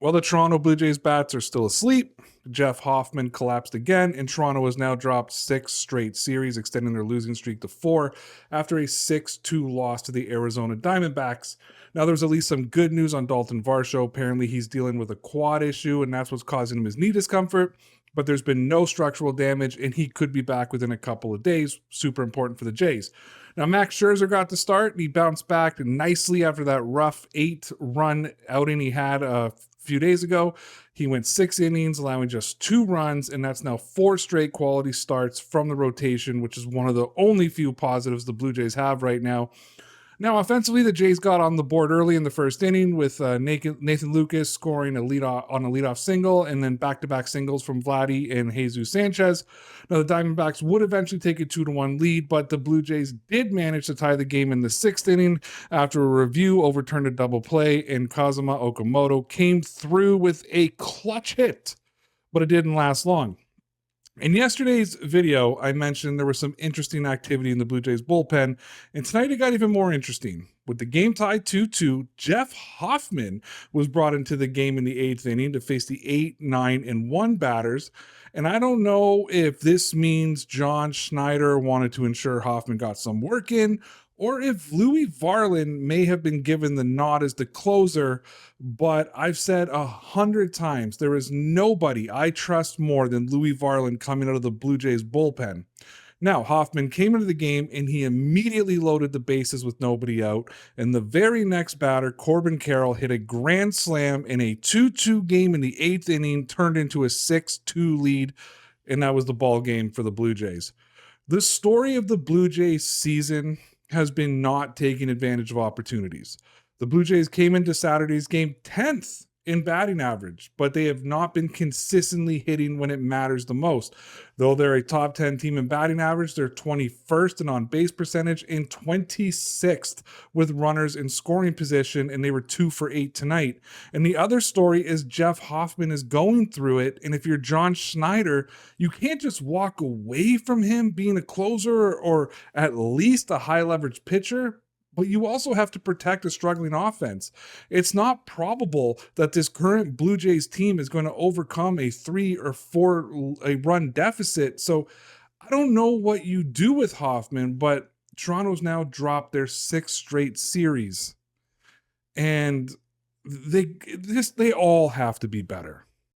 Well, the Toronto Blue Jays bats are still asleep. Jeff Hoffman collapsed again, and Toronto has now dropped 6 straight series, extending their losing streak to 4 after a 6-2 loss to the Arizona Diamondbacks. Now, there's at least some good news on Dalton Varsho. Apparently, he's dealing with a quad issue, and that's what's causing him his knee discomfort. But there's been no structural damage, and he could be back within a couple of days. Super important for the Jays. Now, Max Scherzer got the start, and he bounced back nicely after that rough 8-run outing he had a few days ago. He went 6 innings, allowing just 2 runs, and that's now 4 straight quality starts from the rotation, which is one of the only few positives the Blue Jays have right now. Now, offensively, the Jays got on the board early in the first inning with Nathan Lucas scoring a leadoff single, and then back-to-back singles from Vladdy and Jesus Sanchez. Now, the Diamondbacks would eventually take a 2-1 lead, but the Blue Jays did manage to tie the game in the 6th inning after a review overturned a double play, and Kazuma Okamoto came through with a clutch hit, but it didn't last long. In yesterday's video, I mentioned there was some interesting activity in the Blue Jays bullpen, and tonight it got even more interesting. With the game tied 2-2, Jeff Hoffman was brought into the game in the 8th inning to face the 8, 9, and 1 batters. And I don't know if this means John Schneider wanted to ensure Hoffman got some work in, or if Louis Varland may have been given the nod as the closer, but I've said 100 times, there is nobody I trust more than Louis Varland coming out of the Blue Jays bullpen. Now, Hoffman came into the game and he immediately loaded the bases with nobody out, and the very next batter, Corbin Carroll, hit a grand slam in a 2-2 game in the 8th inning, turned into a 6-2 lead, and that was the ball game for the Blue Jays. The story of the Blue Jays season has been not taking advantage of opportunities. The Blue Jays came into Saturday's game 10th in batting average, but they have not been consistently hitting when it matters the most. Though they're a top 10 team in batting average, they're 21st in on-base percentage and 26th with runners in scoring position, and they were 2 for 8 tonight. And the other story is Jeff Hoffman is going through it, and if you're John Schneider, you can't just walk away from him being a closer or at least a high-leverage pitcher, but you also have to protect a struggling offense. It's not probable that this current Blue Jays team is going to overcome a 3 or 4 run deficit. So I don't know what you do with Hoffman, but Toronto's now dropped their 6th straight series. And they all have to be better.